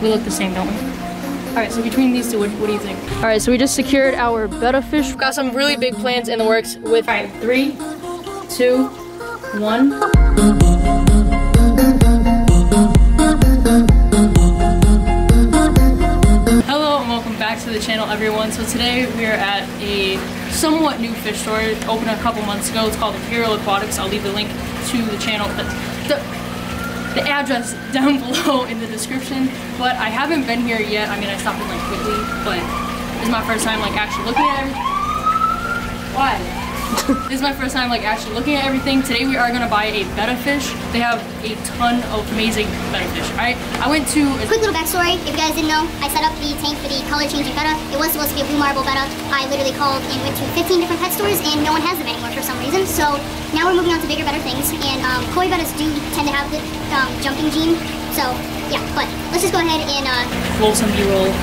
We look the same, don't we? All right, so between these two, what do you think? All right, so we just secured our betta fish. We've got some really big plans in the works with, all right, 3, 2, 1. Hello and welcome back to the channel, everyone. So today we are at a somewhat new fish store. It opened a couple months ago. It's called Imperial Aquatics. I'll leave the link to the channel, the address down below in the description. But I haven't been here yet. I mean, I stopped in like quickly, but this is my first time like actually looking at everything. Why? This is my first time like actually looking at everything. Today we are gonna buy a betta fish. They have a ton of amazing betta fish. Alright, I went to a quick little backstory. If you guys didn't know, I set up the tank for the color changing betta. It was supposed to be a blue marble betta. I literally called and went to 15 different pet stores and no one has them anymore for some reason. So now we're moving on to bigger, better things. And koi bettas do tend to have the jumping gene. So yeah, but let's just go ahead and roll some B-roll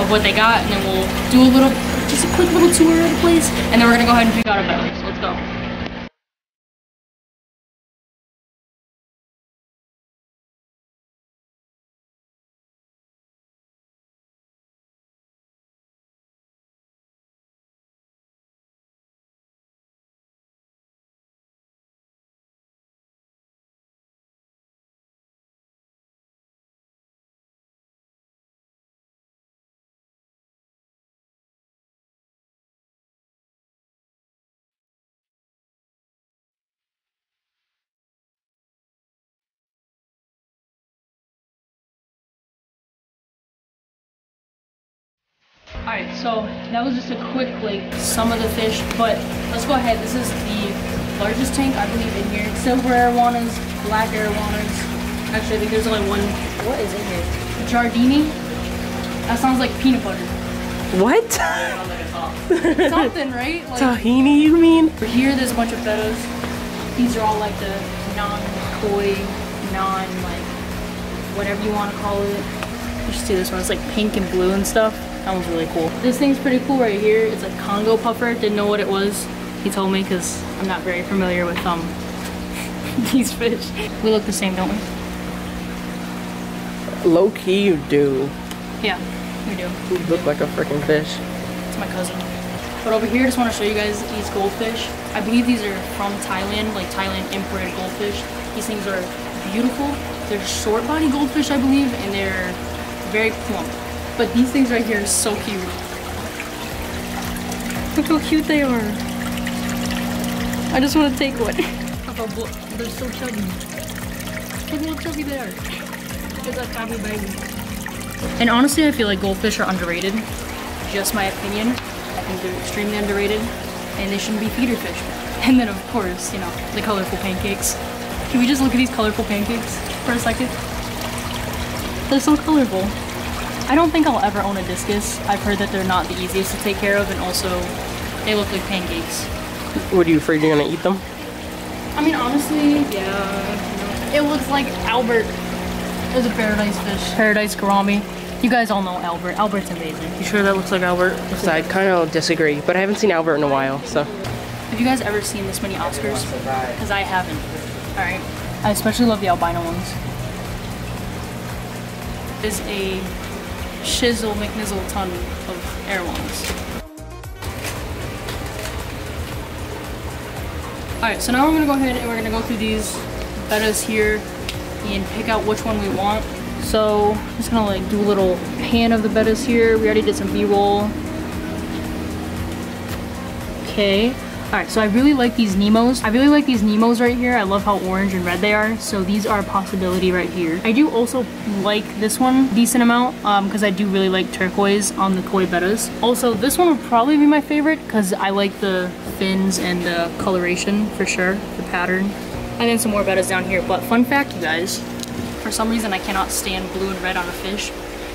of what they got, and then we'll do a little, just a quick little tour of the place, and then we're gonna go ahead and pick out a betta. So let's go. Alright, so that was just a quick, like, some of the fish, but let's go ahead. This is the largest tank, I believe, in here. Silver arowanas, black arowanas. Actually, I think there's only one. What is in here? Giardini? That sounds like peanut butter. What? Something, right? Like, tahini, you mean? Over here, there's a bunch of bettas. These are all like the non-koi, like, whatever you want to call it. You should see this one. It's like pink and blue and stuff. That one's really cool. This thing's pretty cool right here. It's a Congo puffer. Didn't know what it was. He told me because I'm not very familiar with these fish. We look the same, don't we? Low key, you do. Yeah, we do. You look like a freaking fish. It's my cousin. But over here, I just want to show you guys these goldfish. I believe these are from Thailand, like Thailand imported goldfish. These things are beautiful. They're short body goldfish, I believe, and they're very plump. But these things right here are so cute. Look how cute they are. I just want to take one. They're so chubby. Look how chubby they are. It's a chubby baby. And honestly, I feel like goldfish are underrated. Just my opinion. I think they're extremely underrated. And they shouldn't be feeder fish. And then of course, you know, the colorful pancakes. Can we just look at these colorful pancakes for a second? They're so colorful. I don't think I'll ever own a discus. I've heard that they're not the easiest to take care of, and also they look like pancakes. What, are you afraid you're gonna eat them? I mean, honestly, yeah. It looks like Albert is a paradise fish. Paradise gourami. You guys all know Albert. Albert's amazing. You sure that looks like Albert? So I kind of disagree, but I haven't seen Albert in a while, so. Have you guys ever seen this many Oscars? Because I haven't. Alright. I especially love the albino ones. There's a shizzle McNizzle ton of airwalls. Alright, so now we're gonna go ahead and we're gonna go through these bettas here and pick out which one we want. So I'm just gonna like do a little pan of the bettas here. We already did some B-roll. Okay. Alright, so I really like these Nemos. I really like these Nemos right here. I love how orange and red they are. So these are a possibility right here. I do also like this one a decent amount because I do really like turquoise on the koi bettas. Also, this one would probably be my favorite because I like the fins and the coloration for sure, the pattern. And then some more bettas down here. But fun fact, you guys, for some reason I cannot stand blue and red on a fish.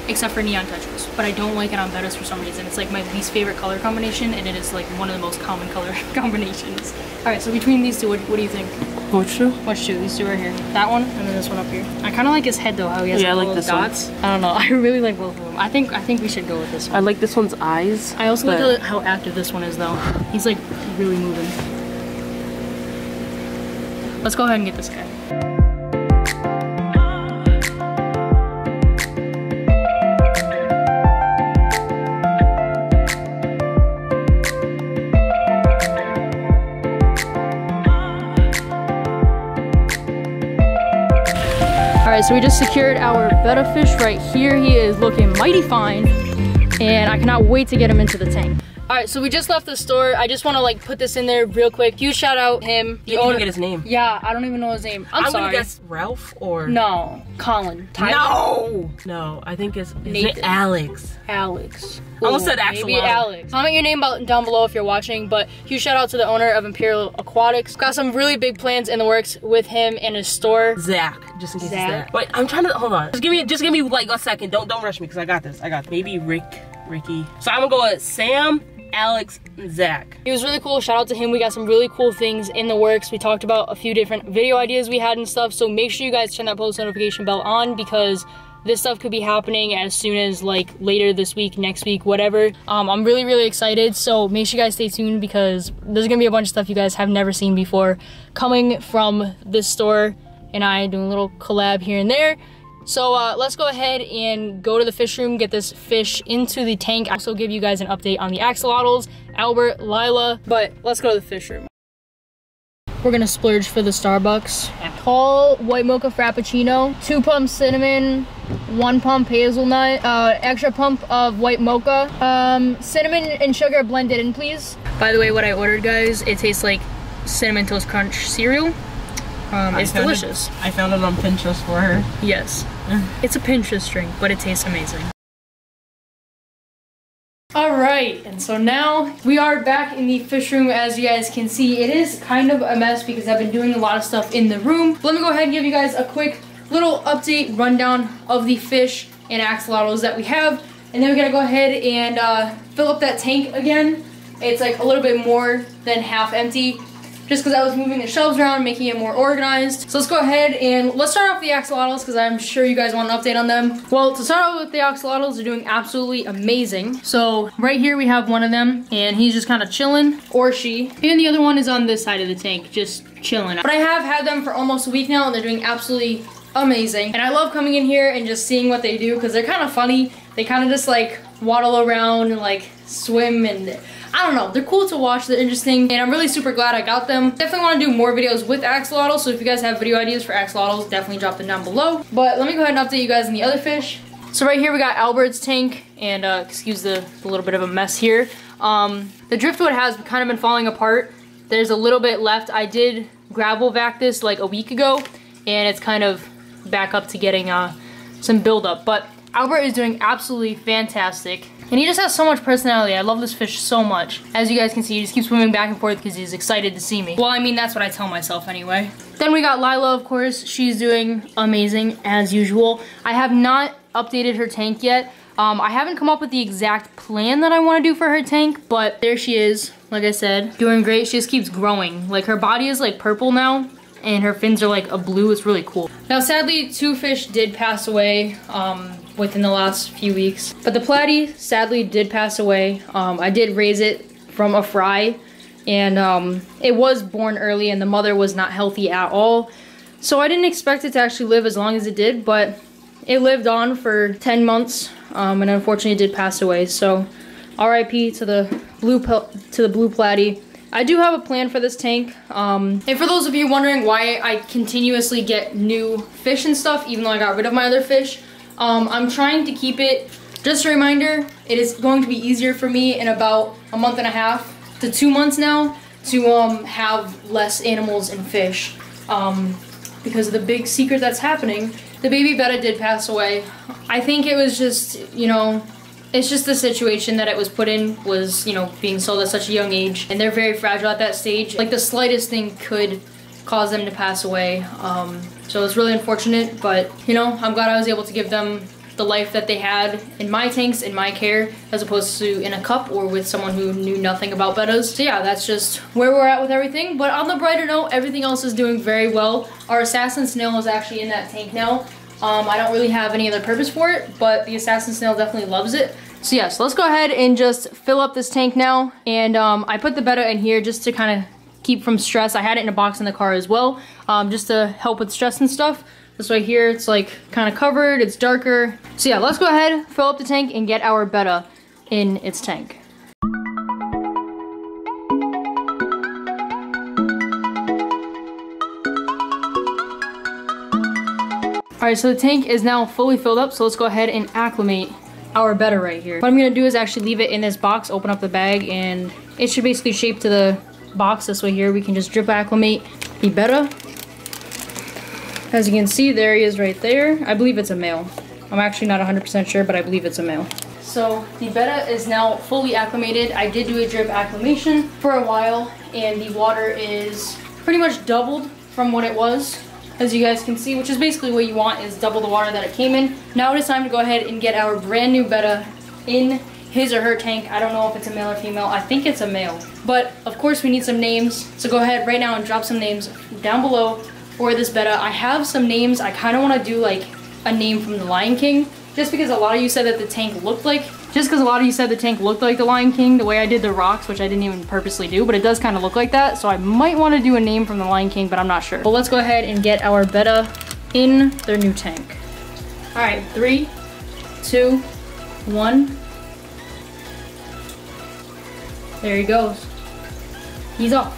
Except for neon tetras, but I don't like it on bettas for some reason. It's like my least favorite color combination, and it is like one of the most common color combinations. All right, so between these two, what do you think? Which two? Which two? These two right here. That one, and then this one up here. I kind of like his head though, how he has like little dots. I don't know. I really like both of them. I think we should go with this one. I like this one's eyes. I also like how active this one is though. He's like really moving. Let's go ahead and get this guy. right, so we just secured our betta fish right here. He is looking mighty fine, and I cannot wait to get him into the tank. All right, so we just left the store. I just want to like put this in there real quick. Huge shout out him. You didn't even get his name. Yeah, I don't even know his name. I'm sorry. gonna guess Ralph or no, Colin. Tyler? No, I think it's Alex. Alex. I almost said actual. Maybe Alex. Comment your name down below if you're watching, but huge shout out to the owner of Imperial Aquatics. Got some really big plans in the works with him and his store. Zach, just in case it's that. Wait, I'm trying to, hold on. Just give me like a second. Don't rush me because I got this. Maybe Ricky. So I'm gonna go with Sam, Alex, and Zach. He was really cool. Shout out to him. We got some really cool things in the works. We talked about a few different video ideas we had and stuff. So make sure you guys turn that post notification bell on because this stuff could be happening as soon as like later this week, next week, whatever. I'm really excited. So make sure you guys stay tuned because there's gonna be a bunch of stuff you guys have never seen before coming from this store and I doing a little collab here and there. So let's go ahead and go to the fish room, get this fish into the tank. I'll also give you guys an update on the axolotls, Albert, Lila, but let's go to the fish room. We're gonna splurge for the Starbucks. Tall white mocha frappuccino, 2 pumps cinnamon, 1 pump hazelnut, extra pump of white mocha, cinnamon and sugar blended in, please. By the way, what I ordered, guys, it tastes like Cinnamon Toast Crunch cereal. It's delicious. I found it on Pinterest for her. Yes. It's a Pinterest drink, but it tastes amazing. Alright, and so now we are back in the fish room. As you guys can see, it is kind of a mess because I've been doing a lot of stuff in the room. Let me go ahead and give you guys a quick little update rundown of the fish and axolotls that we have. And then we're gonna go ahead and fill up that tank again. It's like a little bit more than half empty, just because I was moving the shelves around, making it more organized. So let's go ahead and let's start off with the axolotls because I'm sure you guys want an update on them. Well, to start off with the axolotls, they're doing absolutely amazing. So right here we have one of them and he's just kind of chilling, or she. And the other one is on this side of the tank, just chilling. But I have had them for almost a week now and they're doing absolutely amazing. And I love coming in here and just seeing what they do because they're kind of funny. They kind of just like waddle around and like swim and I don't know, they're cool to watch, they're interesting, and I'm really super glad I got them. Definitely want to do more videos with axolotls, so if you guys have video ideas for axolotls, definitely drop them down below. But let me go ahead and update you guys on the other fish. So right here we got Albert's tank, and excuse the little bit of a mess here. The driftwood has kind of been falling apart. There's a little bit left. I did gravel vac this like a week ago, and it's kind of back up to getting some buildup. But Albert is doing absolutely fantastic. And he just has so much personality. I love this fish so much. As you guys can see, he just keeps swimming back and forth because he's excited to see me. Well, I mean, that's what I tell myself anyway. Then we got Lila, of course. She's doing amazing as usual. I have not updated her tank yet. I haven't come up with the exact plan that I want to do for her tank, but there she is, like I said, doing great. She just keeps growing. Like, her body is like purple now, and her fins are like a blue. It's really cool. Now, sadly, 2 fish did pass away within the last few weeks. But the platy sadly did pass away. I did raise it from a fry and it was born early and the mother was not healthy at all. So I didn't expect it to actually live as long as it did, but it lived on for 10 months and unfortunately it did pass away. So RIP to the blue platy. I do have a plan for this tank. And for those of you wondering why I continuously get new fish and stuff even though I got rid of my other fish, I'm trying to keep it, just a reminder, it is going to be easier for me in about a month and a half to 2 months now to have less animals and fish. Because of the big secret that's happening, the baby betta did pass away. I think it was just, you know, it's just the situation that it was put in was, you know, being sold at such a young age. And they're very fragile at that stage. Like the slightest thing could cause them to pass away. So it's really unfortunate, but you know, I'm glad I was able to give them the life that they had in my tanks, in my care, as opposed to in a cup or with someone who knew nothing about bettas. So yeah, that's just where we're at with everything. But on the brighter note, everything else is doing very well. Our assassin snail is actually in that tank now. I don't really have any other purpose for it, but the assassin snail definitely loves it. So yeah, so let's go ahead and just fill up this tank now. And I put the betta in here just to kind of keep from stress. I had it in a box in the car as well, just to help with stress and stuff. This right here, it's like kind of covered, it's darker. So yeah, let's go ahead, fill up the tank, and get our betta in its tank. Alright, so the tank is now fully filled up, so let's go ahead and acclimate our betta right here. What I'm gonna do is actually leave it in this box, open up the bag, and it should basically shape to the box this way here. We can just drip acclimate the betta. As you can see, there he is right there. I believe it's a male. I'm actually not 100% sure, but I believe it's a male. So the betta is now fully acclimated. I did do a drip acclimation for a while, and the water is pretty much doubled from what it was, as you guys can see, which is basically what you want, is double the water that it came in. Now it is time to go ahead and get our brand new betta in his or her tank. I don't know if it's a male or female. I think it's a male. But of course we need some names. So go ahead right now and drop some names down below for this betta. I have some names. I kind of want to do like a name from the Lion King, just because a lot of you said that the tank looked like the Lion King, the way I did the rocks, which I didn't even purposely do, but it does kind of look like that. So I might want to do a name from the Lion King, but I'm not sure. But let's go ahead and get our betta in their new tank. All right, 3, 2, 1. There he goes. He's off.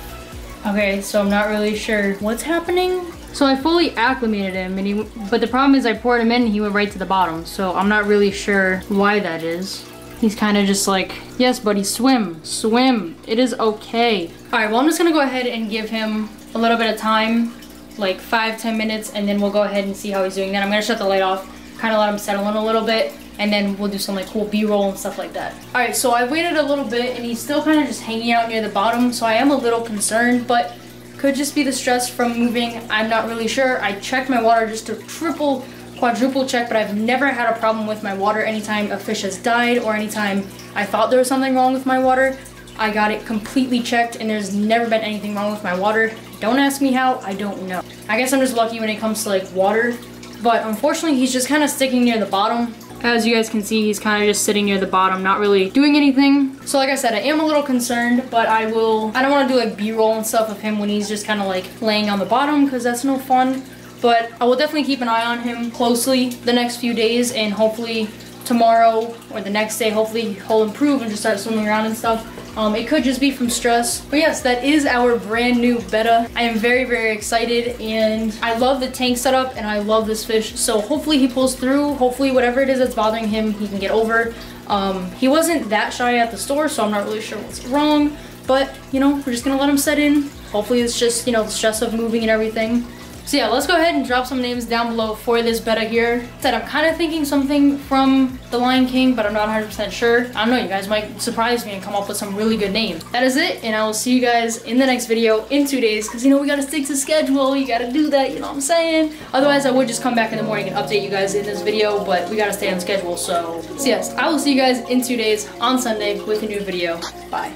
Okay, so I'm not really sure what's happening. So I fully acclimated him, but the problem is I poured him in and he went right to the bottom. So I'm not really sure why that is. He's kind of just like, yes, buddy, swim, swim. It is okay. All right, well, I'm just gonna go ahead and give him a little bit of time, like 5-10 minutes, and then we'll go ahead and see how he's doing. Then I'm gonna shut the light off, kind of let him settle in a little bit, and then we'll do some like cool B-roll and stuff like that. All right, so I waited a little bit and he's still kind of just hanging out near the bottom. So I am a little concerned, but could just be the stress from moving. I'm not really sure. I checked my water just to triple, quadruple check, but I've never had a problem with my water. Anytime a fish has died or anytime I thought there was something wrong with my water, I got it completely checked and there's never been anything wrong with my water. Don't ask me how, I don't know. I guess I'm just lucky when it comes to like water, but unfortunately he's just kind of sticking near the bottom. As you guys can see, he's kind of just sitting near the bottom, not really doing anything. So like I said, I am a little concerned, but I don't want to do like B-roll and stuff of him when he's just kind of like laying on the bottom, because that's no fun. But I will definitely keep an eye on him closely the next few days, and hopefully tomorrow or the next day, hopefully he'll improve and just start swimming around and stuff. It could just be from stress. But yes, that is our brand new betta. I am very, very excited, and I love the tank setup and I love this fish. So hopefully he pulls through. Hopefully whatever it is that's bothering him, he can get over. He wasn't that shy at the store, so I'm not really sure what's wrong. But, you know, we're just gonna let him set in. Hopefully it's just, you know, the stress of moving and everything. So yeah, let's go ahead and drop some names down below for this betta here. I'm kind of thinking something from the Lion King, but I'm not 100% sure. I don't know, you guys might surprise me and come up with some really good names. That is it, and I will see you guys in the next video in 2 days, because you know we gotta stick to schedule, you gotta do that, you know what I'm saying? Otherwise I would just come back in the morning and update you guys in this video, but we gotta stay on schedule, so yes, I will see you guys in 2 days on Sunday with a new video. Bye.